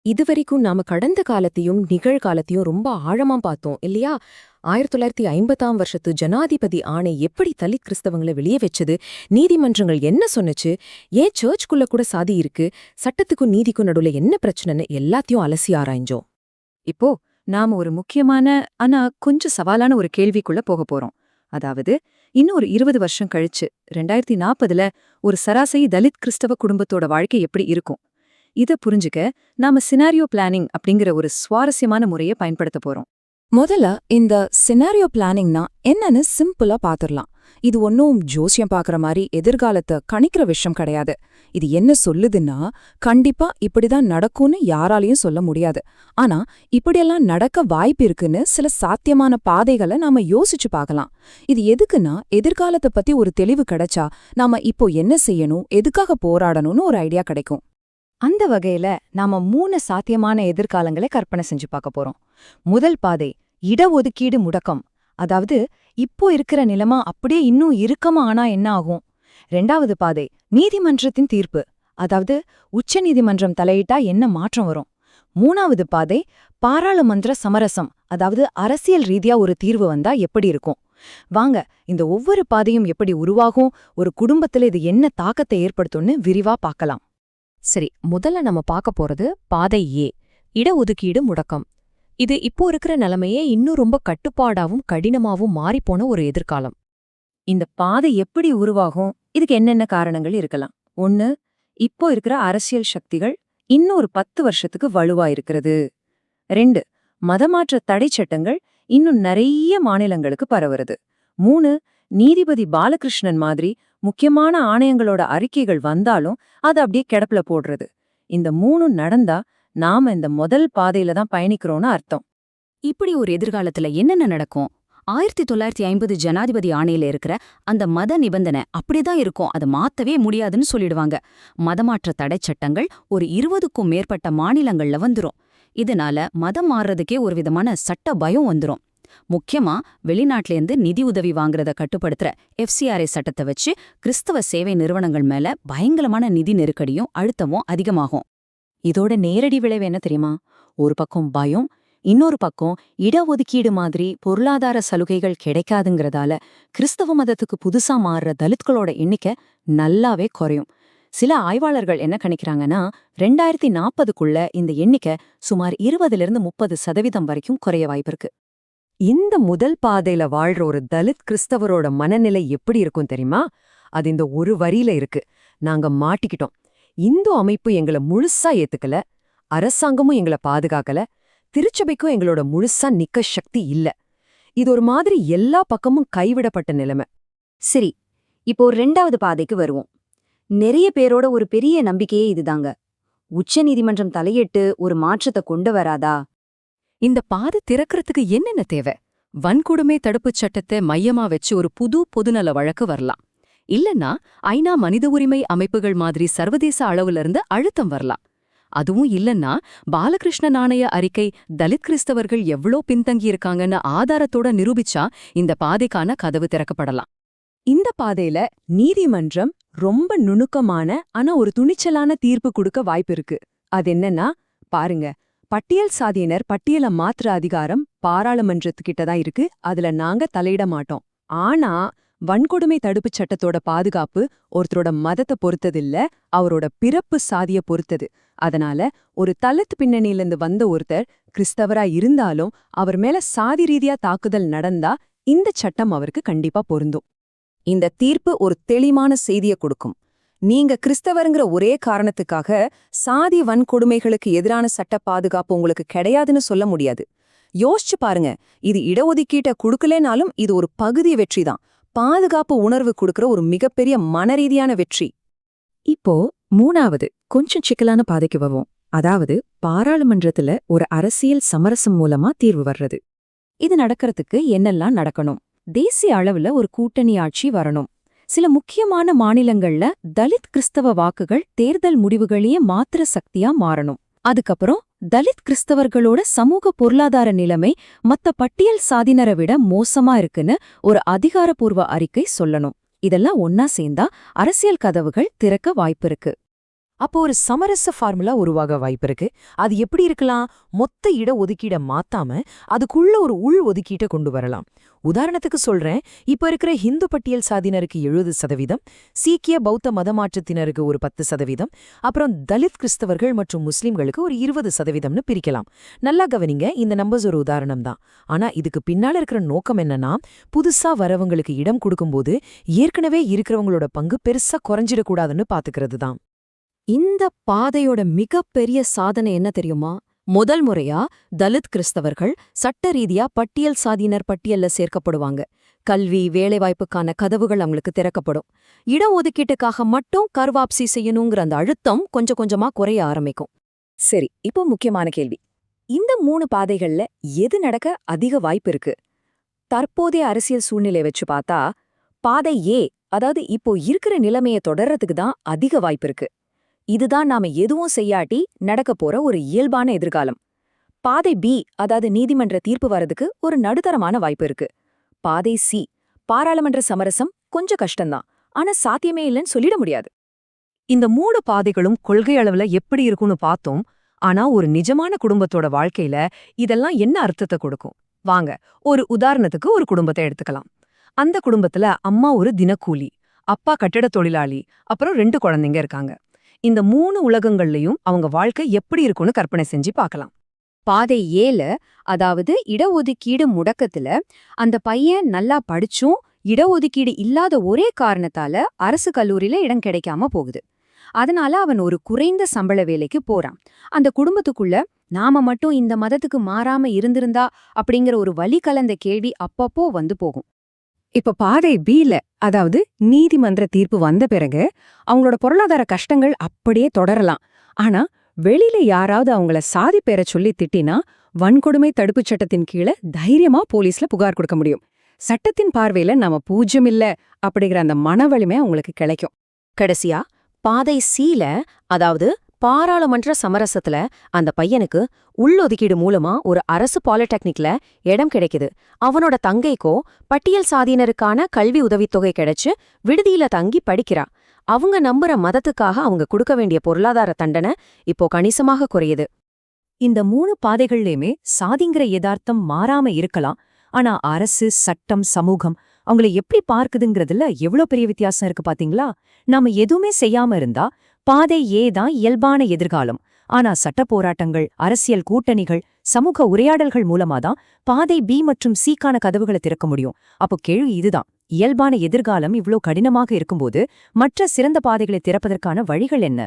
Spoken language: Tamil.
இதுவரைக்கும் நாம கடந்த காலத்தையும் நிகழ்காலத்தையும் ரொம்ப ஆழமா பார்த்தோம் இல்லையா? 1950ஆம் வருஷத்து ஜனாதிபதி ஆணை எப்படி தலித் கிறிஸ்தவங்கள வெளியே வச்சது, நீதிமன்றங்கள் என்ன சொன்னுச்சு, ஏன் சர்ச்சுக்குள்ள கூட சாதி இருக்கு, சட்டத்துக்கும் நீதிக்கும் நடுவுல என்ன பிரச்சனைன்னு எல்லாத்தையும் அலசி ஆராய்ஞ்சோம். இப்போ நாம ஒரு முக்கியமான ஆனா கொஞ்சம் சவாலான ஒரு கேள்விக்குள்ள போக போறோம். அதாவது இன்னும் ஒரு 20 வருஷம் கழிச்சு 2040ல ஒரு சராசரி தலித் கிறிஸ்தவ குடும்பத்தோட வாழ்க்கை எப்படி இருக்கும்? இத புரிஞ்சுக்க நாம சினாரியோ பிளானிங் அப்படிங்கிற ஒரு சுவாரஸ்யமான முறையை பயன்படுத்த போறோம். முதல்ல இந்த சினாரியோ பிளானிங்னா என்னன்னு சிம்பிளா பாத்துரலாம். இது ஒன்னும் ஜோசியம் பாக்குற மாதிரி எதிர்காலத்தை கணிக்கிற விஷயம் கிடையாது. இது என்ன சொல்லுதுன்னா, கண்டிப்பா இப்படிதான் நடக்கும்னு யாராலையும் சொல்ல முடியாது. ஆனா இப்படியெல்லாம் நடக்க வாய்ப்பு இருக்குன்னு சில சாத்தியமான பாதைகளை நாம யோசிச்சு பார்க்கலாம். இது எதுக்குன்னா, எதிர்காலத்தை பத்தி ஒரு தெளிவு கிடைச்சா நாம இப்போ என்ன செய்யணும், எதுக்காக போராடணும்னு ஒரு ஐடியா கிடைக்கும். அந்த வகையில நாம 3 சாத்தியமான எதிர்காலங்களை கற்பனை செஞ்சு பார்க்க போறோம். முதல் பாதை இடஒதுக்கீடு முடக்கம். அதாவது இப்போ இருக்கிற நிலைமை அப்படியே இன்னும் இறுக்கமா ஆனா என்ன ஆகும்? 2வது பாதை நீதிமன்றத்தின் தீர்ப்பு. அதாவது உச்ச நீதிமன்றம் தலையிட்டா என்ன மாற்றம் வரும்? 3வது பாதை பாராளுமன்ற சமரசம். அதாவது அரசியல் ரீதியா ஒரு தீர்வு வந்தா எப்படி இருக்கும்? வாங்க, இந்த ஒவ்வொரு பாதையும் எப்படி உருவாகும், ஒரு குடும்பத்துல இது என்ன தாக்கத்தை ஏற்படுத்தும்னு விரிவா பார்க்கலாம். சரி, முதல்ல நம்ம பார்க்க போறது பாதை ஏ, இடஒதுக்கீடு முடக்கம். இது இப்போ இருக்கிற நிலைமையே இன்னும் ரொம்ப கட்டுப்பாடாவும் கடினமாவும் மாறிப்போன ஒரு எதிர்காலம். இந்த பாதை எப்படி உருவாகும்? இதுக்கு என்னென்ன காரணங்கள் இருக்கலாம்? 1, இப்போ இருக்கிற அரசியல் சக்திகள் இன்னும் ஒரு 10 வருஷத்துக்கு வலுவா இருக்கிறது. 2, மதமாற்ற தடை சட்டங்கள் இன்னும் நிறைய மாநிலங்களுக்கு பரவுறது. 3, நீதிபதி பாலகிருஷ்ணன் மாதிரி முக்கியமான ஆணையங்களோட அறிக்கைகள் வந்தாலும் அது அப்படியே கிடப்புல போடுறது. இந்த 3 நடந்தா நாம இந்த முதல் பாதையில தான் பயணிக்கிறோம்னு அர்த்தம். இப்படி ஒரு எதிர்காலத்துல என்னென்ன நடக்கும்? 1950 ஜனாதிபதி ஆணையில இருக்கிற அந்த மத நிபந்தனை அப்படிதான் இருக்கும், அதை மாத்தவே முடியாதுன்னு சொல்லிடுவாங்க. மதமாற்ற தடை சட்டங்கள் ஒரு 20க்கும் மேற்பட்ட மாநிலங்கள்ல வந்துரும். இதனால மதம் மாறுறதுக்கே ஒரு விதமான சட்ட பயம் வந்துரும். முக்கியமா வெளிநாட்டிலேருந்து நிதி உதவி வாங்குறத கட்டுப்படுத்துற FCRA சட்டத்தை வச்சு கிறிஸ்தவ சேவை நிறுவனங்கள் மேல பயங்கரமான நிதி நெருக்கடியும் அழுத்தமும் அதிகமாகும். இதோட நேரடி விளைவு என்ன தெரியுமா? ஒரு பக்கம் பயம், இன்னொரு பக்கம் இடஒதுக்கீடு மாதிரி பொருளாதார சலுகைகள் கிடைக்காதுங்கிறதால கிறிஸ்தவ மதத்துக்கு புதுசா மாறுற தலித்களோட எண்ணிக்கை நல்லாவே குறையும். சில ஆய்வாளர்கள் என்ன கணிக்கிறாங்கன்னா, 2040க்குள்ள இந்த எண்ணிக்கை சுமார் 20-30% வரைக்கும் குறைய வாய்ப்பிருக்கு. இந்த முதல் பாதையில வாழ்ற ஒரு தலித் கிறிஸ்தவரோட மனநிலை எப்படி இருக்கும் தெரியுமா? அது இந்த ஒரு வரியில இருக்கு: நாங்க மாட்டிக்கிட்டோம், இந்து அமைப்பு எங்களை முழுசா ஏத்துக்கல, அரசாங்கமும் எங்களை பாதுகாக்கல, திருச்சபைக்கும் எங்களோட முழுசா நிக்க சக்தி இல்ல. இது ஒரு மாதிரி எல்லா பக்கமும் கைவிடப்பட்ட நிலைமை. சரி, இப்போ 2வது பாதைக்கு வருவோம். நிறைய பேரோட ஒரு பெரிய நம்பிக்கையே இதுதாங்க. உச்ச நீதிமன்றம் தலையிட்டு ஒரு மாற்றத்தை கொண்டு வராதா? இந்த பாதை திறக்கிறதுக்கு என்னென்ன தேவை? வன்கொடுமை தடுப்புச் சட்டத்தை மையமா வச்சு ஒரு புது பொதுநல வழக்கு வரலாம். இல்லன்னா ஐநா மனித உரிமை அமைப்புகள் மாதிரி சர்வதேச அளவுல இருந்து அழுத்தம் வரலாம். அதுவும் இல்லன்னா பாலகிருஷ்ண நாணய அறிக்கை தலித் கிறிஸ்தவர்கள் எவ்வளோ பின்தங்கியிருக்காங்கன்னு ஆதாரத்தோட நிரூபிச்சா இந்த பாதைக்கான கதவு திறக்கப்படலாம். இந்த பாதையில நீதிமன்றம் ரொம்ப நுணுக்கமான ஆனா ஒரு துணிச்சலான தீர்ப்பு கொடுக்க வாய்ப்பு இருக்கு. அது என்னன்னா, பாருங்க, பட்டியல் சாதியினர் பட்டியலை மாற்ற அதிகாரம் பாராளுமன்றத்துக்கிட்ட தான் இருக்கு, அதுல நாங்க தலையிட மாட்டோம். ஆனா வன்கொடுமை தடுப்புச் சட்டத்தோட பாதுகாப்பு ஒருத்தரோட மதத்தை பொறுத்ததில்ல, அவரோட பிறப்பு சாதிய பொறுத்தது. அதனால ஒரு தலித் பின்னணியிலிருந்து வந்த ஒருத்தர் கிறிஸ்தவரா இருந்தாலும் அவர் மேல சாதி ரீதியா தாக்குதல் நடந்தா இந்த சட்டம் அவருக்கு கண்டிப்பா பொருந்தும். இந்த தீர்ப்பு ஒரு தெளிவான செய்தியை கொடுக்கும். நீங்க கிறிஸ்தவருங்கிற ஒரே காரணத்துக்காக சாதி வன்கொடுமைகளுக்கு எதிரான சட்ட பாதுகாப்பு உங்களுக்கு கிடையாதுன்னு சொல்ல முடியாது. யோசிச்சு பாருங்க, இது இடஒதுக்கீட்டை கொடுக்கலேனாலும் இது ஒரு பகுதி வெற்றி தான். பாதுகாப்பு உணர்வு கொடுக்கிற ஒரு மிகப்பெரிய மனரீதியான வெற்றி. இப்போ 3வது கொஞ்சம் சிக்கலான பாதைக்கு வருவோம். அதாவது பாராளுமன்றத்துல ஒரு அரசியல் சமரசம் மூலமா தீர்வு வர்றது. இது நடக்கிறதுக்கு என்னெல்லாம் நடக்கணும்? தேசிய அளவுல ஒரு கூட்டணி ஆட்சி வரணும். சில முக்கியமான மாநிலங்கள்ல தலித் கிறிஸ்தவ வாக்குகள் தேர்தல் முடிவுகளையே மாத்திர சக்தியா மாறணும். அதுக்கப்புறம் தலித் கிறிஸ்தவர்களோட சமூக பொருளாதார நிலைமை மத்த பட்டியல் சாதியினரை விட மோசமா இருக்குன்னு ஒரு அதிகாரப்பூர்வ அறிக்கை சொல்லணும். இதெல்லாம் ஒன்னா சேர்ந்தா அரசியல் கதவுகள் திறக்க வாய்ப்பிருக்கு. அப்போ ஒரு சமரச ஃபார்முலா உருவாக வாய்ப்பிருக்கு. அது எப்படி இருக்கலாம்? மொத்த இட ஒதுக்கீட மாத்தாம அதுக்குள்ள ஒரு உள் ஒதுக்கீட்டை கொண்டு வரலாம். உதாரணத்துக்கு சொல்றேன், இப்ப இருக்கிற ஹிந்து பட்டியல் சாதியினருக்கு 70%, சீக்கிய பௌத்த மதமாற்றத்தினருக்கு ஒரு 10%, அப்புறம் தலித் கிறிஸ்தவர்கள் மற்றும் முஸ்லிம்களுக்கு ஒரு 20%ன்னு பிரிக்கலாம். நல்லா கவனிங்க, இந்த நம்பர்ஸ் ஒரு உதாரணம் தான். ஆனா இதுக்கு பின்னால இருக்கிற நோக்கம் என்னன்னா, புதுசா வரவங்களுக்கு இடம் கொடுக்கும்போது ஏற்கனவே இருக்கிறவங்களோட பங்கு பெருசா குறைஞ்சிடக்கூடாதுன்னு பாத்துக்கிறது தான். இந்த பாதையோட மிகப்பெரிய சாதனை என்ன தெரியுமா? முதல் முறையா தலித் கிறிஸ்தவர்கள் சட்ட ரீதியா பட்டியல் சாதியினர் பட்டியல்ல சேர்க்கப்படுவாங்க. கல்வி, வேலைவாய்ப்புக்கான கதவுகள் அவங்களுக்கு திறக்கப்படும். இடஒதுக்கீட்டுக்காக மட்டும் கர்வாப்சி செய்யணுங்கிற அந்த அழுத்தம் கொஞ்சம் கொஞ்சமா குறைய ஆரம்பிக்கும். சரி, இப்போ முக்கியமான கேள்வி. இந்த 3 பாதைகள்ல எது நடக்க அதிக வாய்ப்பு இருக்கு? தற்போதைய அரசியல் சூழ்நிலை வச்சு பார்த்தா பாதை ஏ, அதாவது இப்போ இருக்கிற நிலைமைய தொடர்றதுக்கு தான் அதிக வாய்ப்பு இருக்கு. இதுதான் நாம எதுவும் செய்யாட்டி நடக்க போற ஒரு இயல்பான எதிர்காலம். பாதை பி, அதாவது நீதிமன்ற தீர்ப்பு வரதுக்கு ஒரு நடுத்தரமான வாய்ப்பு இருக்கு. பாதை சி, பாராளுமன்ற சமரசம் கொஞ்சம் கஷ்டம்தான், ஆனா சாத்தியமே இல்லைன்னு சொல்லிட முடியாது. இந்த 3 பாதைகளும் கொள்கை அளவுல எப்படி இருக்கும்னு பார்த்தோம். ஆனா ஒரு நிஜமான குடும்பத்தோட வாழ்க்கையில இதெல்லாம் என்ன அர்த்தத்தை கொடுக்கும்? வாங்க, ஒரு உதாரணத்துக்கு ஒரு குடும்பத்தை எடுத்துக்கலாம். அந்த குடும்பத்துல அம்மா ஒரு தினக்கூலி, அப்பா கட்டிட தொழிலாளி, அப்புறம் 2 குழந்தைங்க இருக்காங்க. இந்த 3 உலகங்கள்லயும் அவங்க வாழ்க்கை எப்படி இருக்கும்னு கற்பனை செஞ்சு பார்க்கலாம். பாதை ஏல, அதாவது இடஒதுக்கீடு முடக்கத்துல, அந்த பையன் நல்லா படிச்சும் இடஒதுக்கீடு இல்லாத ஒரே காரணத்தால அரசு கல்லூரியில இடம் கிடைக்காம போகுது. அதனால அவன் ஒரு குறைந்த சம்பள வேலைக்கு போறான். அந்த குடும்பத்துக்குள்ள நாம மட்டும் இந்த மதத்துக்கு மாறாம இருந்திருந்தா அப்படிங்கிற ஒரு வலி கலந்த கேள்வி அப்பப்போ வந்து போகும். இப்ப பாதை பீல, அதாவது நீதிமன்ற தீர்ப்பு வந்த பிறகு அவங்களோட பொருளாதார கஷ்டங்கள் அப்படியே தொடரலாம். ஆனா வெளியில யாராவது அவங்கள சாதி பேர சொல்லி திட்டினா வன்கொடுமை தடுப்புச் சட்டத்தின் கீழே தைரியமா போலீஸ்ல புகார் கொடுக்க முடியும். சட்டத்தின் பார்வையில நாம பூஜ்யம் இல்ல அப்படிங்கிற அந்த மன வலிமை அவங்களுக்கு கிடைக்கும். கடைசியா பாதை சீல, அதாவது பாராளுமன்ற சமரசத்துல அந்த பையனுக்கு உள்ளொதுக்கீடு மூலமா ஒரு அரசு பாலிடெக்னிக்ல இடம் கிடைக்குது. அவனோட தங்கைக்கோ பட்டியல் சாதியினருக்கான கல்வி உதவித்தொகை கிடைச்சு விடுதியில தங்கி படிக்கிறா. அவங்க நம்புற மதத்துக்காக அவங்க கொடுக்க வேண்டிய பொருளாதார தண்டனை இப்போ கணிசமாக குறையுது. இந்த 3 பாதைகள்லயுமே சாதிங்கிற யதார்த்தம் மாறாம இருக்கலாம். ஆனா அரசு, சட்டம், சமூகம் அவங்கள எப்படி பார்க்குதுங்கிறதுல எவ்வளவு பெரிய வித்தியாசம் இருக்கு பாத்தீங்களா? நாம எதுவுமே செய்யாம இருந்தா பாதை ஏ தான் இயல்பான எதிர்காலம். ஆனா சட்ட போராட்டங்கள், அரசியல் கூட்டணிகள், சமூக உரையாடல்கள் மூலமாதான் பாதை பி மற்றும் சிக்கான கதவுகளை திறக்க முடியும். அப்போ கேள்வி இதுதான், இயல்பான எதிர்காலம் இவ்ளோ கடினமாக இருக்கும்போது மற்ற சிறந்த பாதைகளை திறப்பதற்கான வழிகள் என்ன?